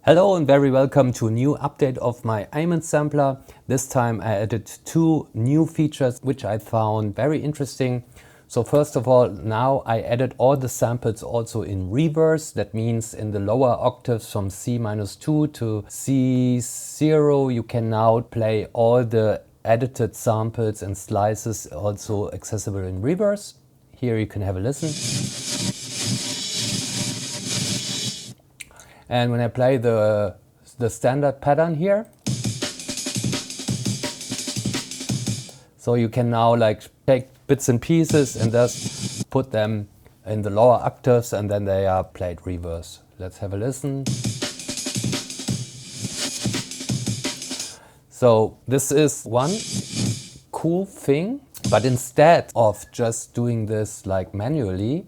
Hello and very welcome to a new update of my Amon sampler. This time I added two new features which I found very interesting. So first of all, now I added all the samples also in reverse. That means in the lower octaves from C-2 to C0 you can now play all the edited samples and slices also accessible in reverse. Here you can have a listen. And when I play the standard pattern here, so you can now like take bits and pieces and just put them in the lower octaves and then they are played reverse. Let's have a listen. So this is one cool thing, but instead of just doing this like manually,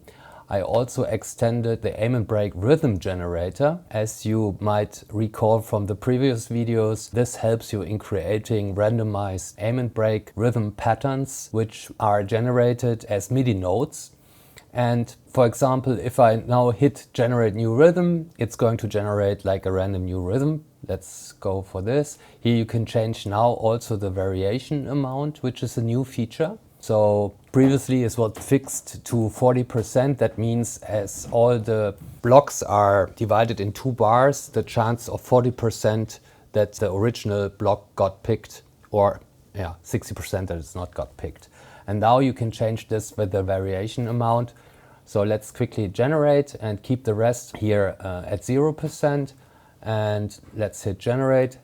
I also extended the aim and break rhythm generator. As you might recall from the previous videos, this helps you in creating randomized aim and break rhythm patterns which are generated as MIDI notes. And for example, if I now hit generate new rhythm, it's going to generate like a random new rhythm. Let's go for this. Here you can change now also the variation amount, which is a new feature. So previously it was fixed to 40%. That means as all the blocks are divided in two bars, the chance of 40% that the original block got picked, or 60% that it's not got picked. And now you can change this with the variation amount. So let's quickly generate and keep the rest here at 0%. And let's hit generate.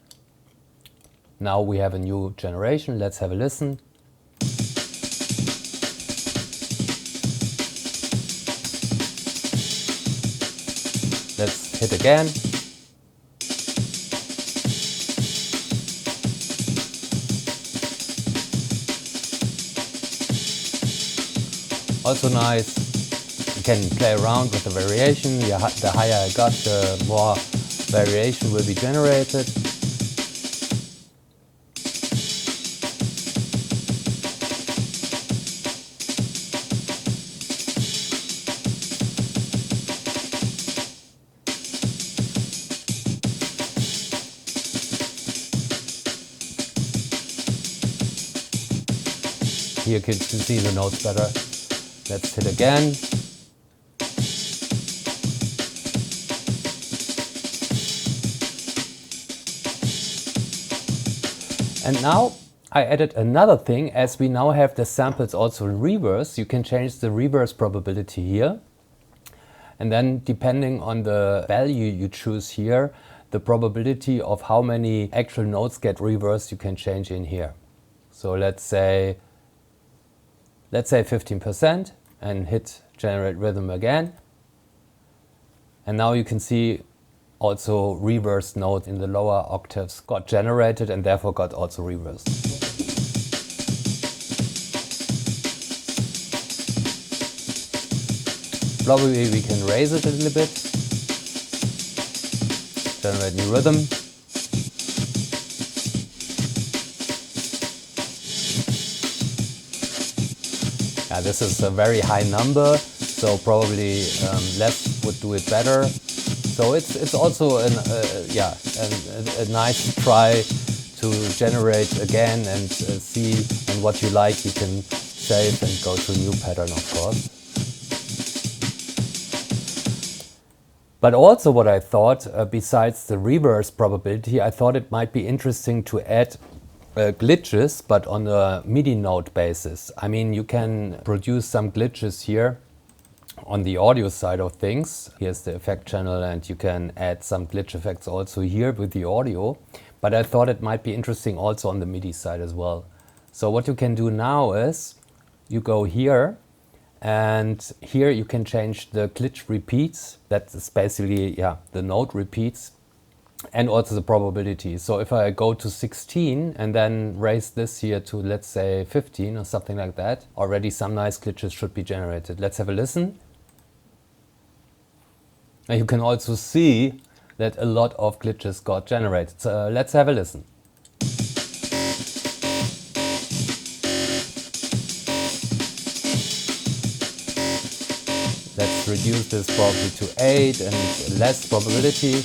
Now we have a new generation. Let's have a listen. Let's hit again. Also nice. You can play around with the variation. The higher I got, the more variation will be generated. Here you can see the notes better. Let's hit again. And now I added another thing. As we now have the samples also in reverse, you can change the reverse probability here. And then depending on the value you choose here, the probability of how many actual notes get reversed you can change in here. So let's say 15% and hit generate rhythm again. And now you can see also reversed notes in the lower octaves got generated and therefore got also reversed. Probably we can raise it a little bit. Generate new rhythm. Yeah, this is a very high number, so probably less would do it better. So it's also a nice try to generate again and see, and what you like you can save and go to a new pattern, of course. But also what I thought, besides the reverse probability, I thought it might be interesting to add glitches, but on a MIDI note basis. I mean, you can produce some glitches here on the audio side of things. Here's the effect channel and you can add some glitch effects also here with the audio. But I thought it might be interesting also on the MIDI side as well. So what you can do now is you go here, and here you can change the glitch repeats. That is basically, the note repeats, and also the probability. So if I go to 16 and then raise this here to, let's say, 15 or something like that, already some nice glitches should be generated. Let's have a listen. And you can also see that a lot of glitches got generated. So let's have a listen. Let's reduce this probably to 8 and less probability.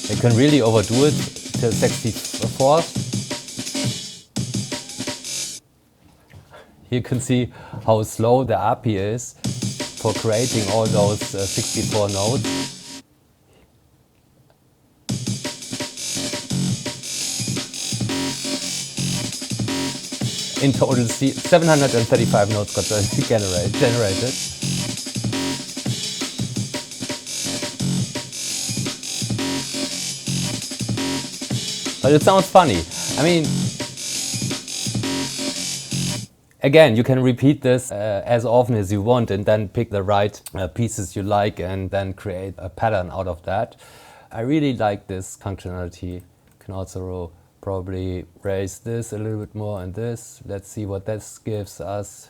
You can really overdo it till 64th. You can see how slow the API is for creating all those 64 notes. In total, 735 notes got generated. But it sounds funny. I mean, again, you can repeat this as often as you want and then pick the right pieces you like and then create a pattern out of that. I really like this functionality. You can also probably raise this a little bit more and this. Let's see what this gives us.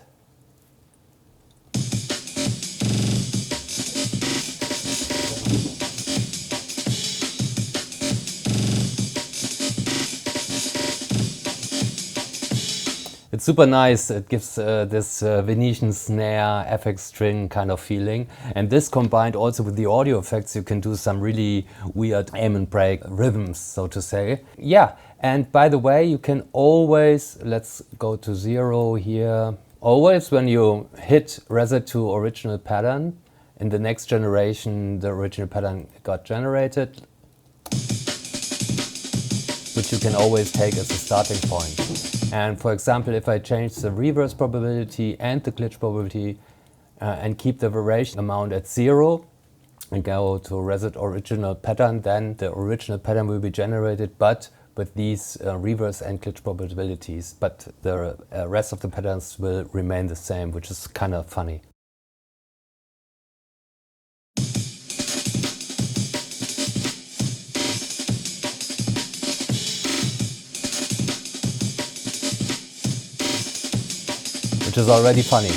It's super nice. It gives this Venetian snare FX string kind of feeling. And this combined also with the audio effects, you can do some really weird aim and break rhythms, so to say. Yeah, and by the way, you can always, let's go to 0 here. Always when you hit reset to original pattern, in the next generation, the original pattern got generated, which you can always take as a starting point. And for example, if I change the reverse probability and the glitch probability and keep the variation amount at 0 and go to reset original pattern, then the original pattern will be generated, but with these reverse and glitch probabilities. But the rest of the patterns will remain the same, which is kind of funny. Which is already funny.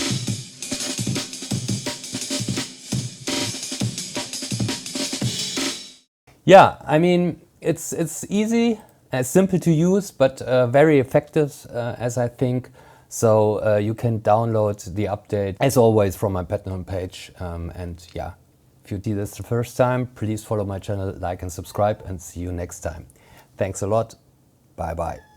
Yeah, I mean, it's easy, simple to use, but very effective, as I think. So you can download the update, as always, from my Patreon page. And yeah, if you did this the first time, please follow my channel, like and subscribe, and see you next time. Thanks a lot. Bye-bye.